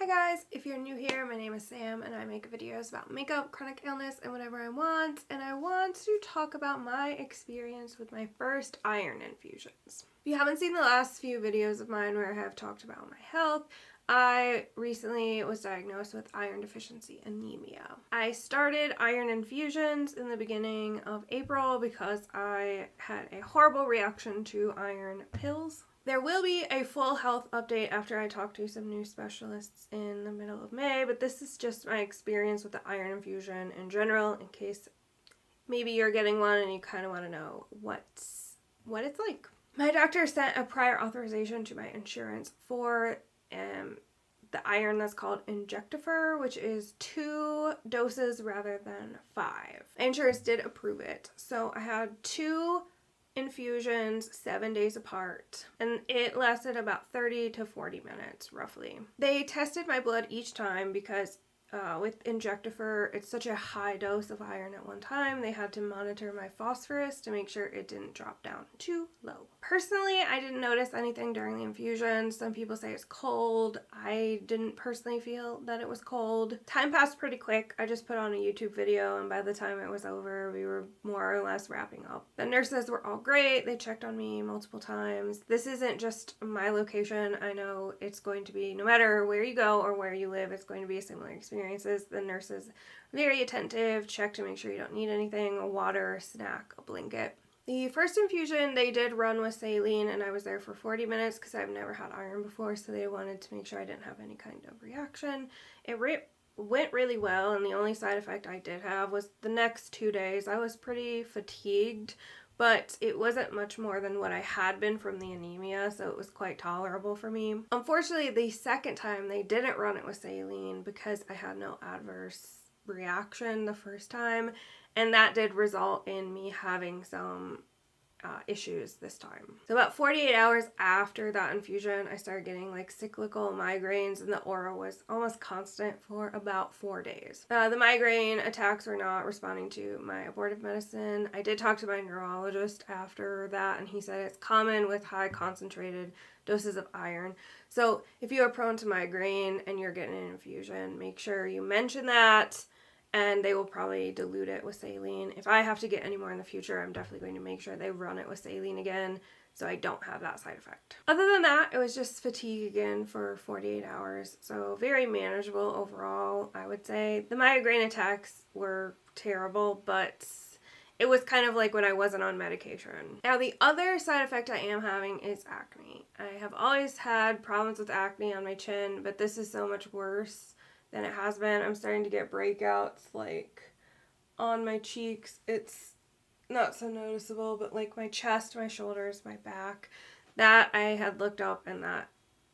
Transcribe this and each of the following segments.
guys, if you're new here, my name is Sam and I make videos about makeup, chronic illness, and whatever I want. And I want to talk about my experience with my first iron infusions. If you haven't seen the last few videos of mine where I have talked about my health, I recently was diagnosed with iron deficiency anemia. I started iron infusions in the beginning of April because I had a horrible reaction to iron pills. There will be a full health update after I talk to some new specialists in the middle of May, but this is just my experience with the iron infusion in general, in case maybe you're getting one and you kind of want to know what it's like. My doctor sent a prior authorization to my insurance for the iron that's called Injectifer, which is 2 doses rather than 5. Insurance did approve it, so I had 2 infusions 7 days apart, and it lasted about 30 to 40 minutes roughly. They tested my blood each time because with Injectifer, it's such a high dose of iron at one time. They had to monitor my phosphorus to make sure it didn't drop down too low. Personally, I didn't notice anything during the infusion. Some people say it's cold. I didn't personally feel that it was cold. Time passed pretty quick. I just put on a YouTube video, and by the time it was over, we were more or less wrapping up. The nurses were all great. They checked on me multiple times. This isn't just my location. I know it's going to be, no matter where you go or where you live, it's going to be a similar experience. The nurses very attentive, check to make sure you don't need anything, a water, a snack, a blanket. The first infusion they did run with saline, and I was there for 40 minutes because I've never had iron before, so they wanted to make sure I didn't have any kind of reaction. It went really well, and the only side effect I did have was the next 2 days. I was pretty fatigued, but it wasn't much more than what I had been from the anemia, so it was quite tolerable for me. Unfortunately, the second time they didn't run it with saline because I had no adverse reaction the first time, and that did result in me having some issues this time. So about 48 hours after that infusion, I started getting like cyclical migraines, and the aura was almost constant for about 4 days. The migraine attacks were not responding to my abortive medicine. I did talk to my neurologist after that, and he said it's common with high concentrated doses of iron. So if you are prone to migraine and you're getting an infusion, make sure you mention that, and they will probably dilute it with saline. If I have to get any more in the future, I'm definitely going to make sure they run it with saline again so I don't have that side effect. Other than that, it was just fatigue again for 48 hours, so very manageable overall, I would say. The migraine attacks were terrible, but it was kind of like when I wasn't on medication. Now, the other side effect I am having is acne. I have always had problems with acne on my chin, but this is so much worse than it has been. I'm starting to get breakouts like on my cheeks. It's not so noticeable, but like my chest, my shoulders, my back, that I had looked up, and that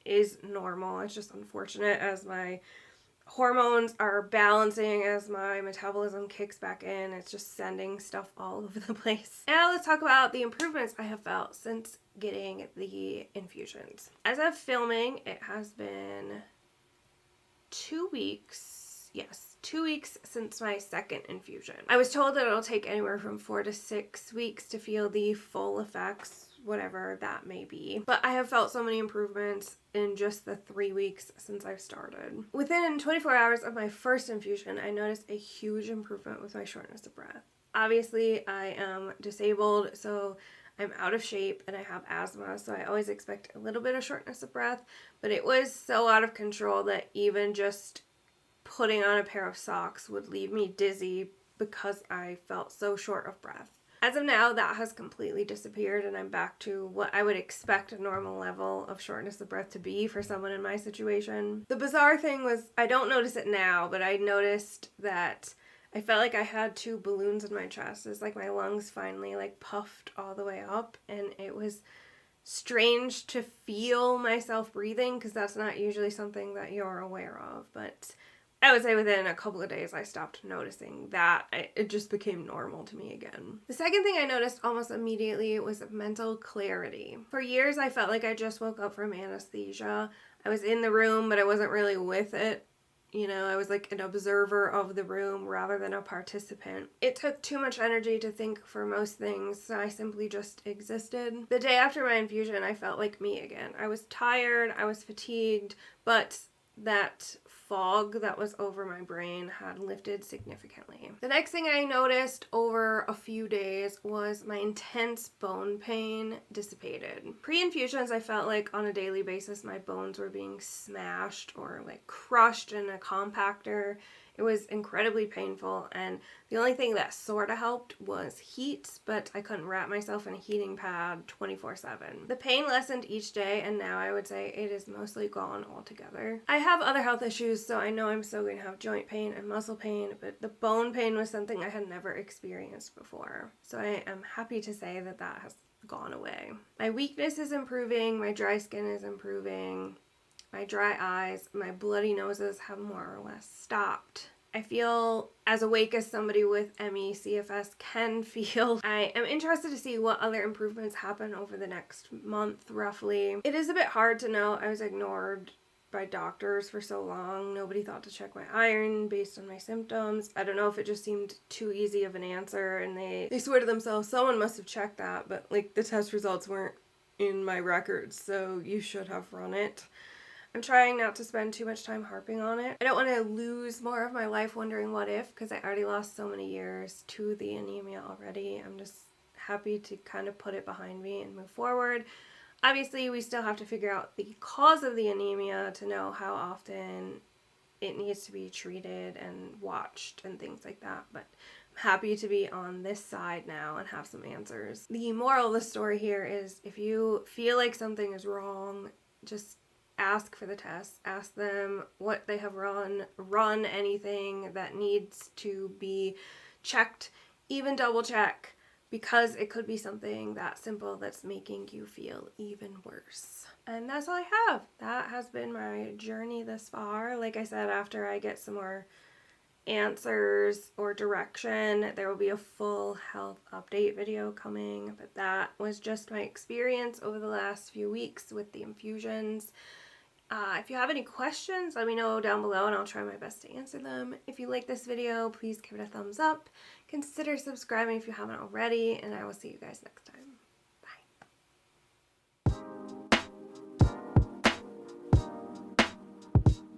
is normal. It's just unfortunate as my hormones are balancing, as my metabolism kicks back in. It's just sending stuff all over the place. Now let's talk about the improvements I have felt since getting the infusions. As of filming, it has been 2 weeks, yes, 2 weeks since my second infusion. I was told that it'll take anywhere from 4 to 6 weeks to feel the full effects, whatever that may be. But I have felt so many improvements in just the 3 weeks since I've started. Within 24 hours of my first infusion, I noticed a huge improvement with my shortness of breath. Obviously, I am disabled, so I'm out of shape and I have asthma, so I always expect a little bit of shortness of breath, but it was so out of control that even just putting on a pair of socks would leave me dizzy because I felt so short of breath. As of now, that has completely disappeared, and I'm back to what I would expect a normal level of shortness of breath to be for someone in my situation. The bizarre thing was, I don't notice it now, but I noticed that I felt like I had 2 balloons in my chest. It's like my lungs finally like puffed all the way up, and it was strange to feel myself breathing because that's not usually something that you're aware of. But I would say within a couple of days I stopped noticing that. It just became normal to me again. The second thing I noticed almost immediately was mental clarity. For years I felt like I just woke up from anesthesia. I was in the room, but I wasn't really with it. You know, I was like an observer of the room rather than a participant. It took too much energy to think for most things, so I simply just existed. The day after my infusion, I felt like me again. I was tired, I was fatigued, but that fog that was over my brain had lifted significantly. The next thing I noticed over a few days was my intense bone pain dissipated. Pre-infusions, I felt like on a daily basis my bones were being smashed or like crushed in a compactor. It was incredibly painful, and the only thing that sort of helped was heat, but I couldn't wrap myself in a heating pad 24/7. The pain lessened each day, and now I would say it is mostly gone altogether. I have other health issues, so I know I'm still going to have joint pain and muscle pain, but the bone pain was something I had never experienced before. So I am happy to say that that has gone away. My weakness is improving, my dry skin is improving. My dry eyes, my bloody noses have more or less stopped. I feel as awake as somebody with ME CFS can feel. I am interested to see what other improvements happen over the next month, roughly. It is a bit hard to know. I was ignored by doctors for so long. Nobody thought to check my iron based on my symptoms. I don't know if it just seemed too easy of an answer, and they swear to themselves, someone must have checked that, but like the test results weren't in my records, so you should have run it. I'm trying not to spend too much time harping on it. I don't want to lose more of my life wondering what if, because I already lost so many years to the anemia already. I'm just happy to kind of put it behind me and move forward. Obviously, we still have to figure out the cause of the anemia to know how often it needs to be treated and watched and things like that, but I'm happy to be on this side now and have some answers. The moral of the story here is if you feel like something is wrong, just ask for the tests, ask them what they have run anything that needs to be checked, even double check, because it could be something that simple that's making you feel even worse. And that's all I have. That has been my journey thus far. Like I said, after I get some more answers or direction, there will be a full health update video coming, but that was just my experience over the last few weeks with the infusions. If you have any questions, let me know down below and I'll try my best to answer them. If you like this video, please give it a thumbs up. Consider subscribing if you haven't already, and I will see you guys next time.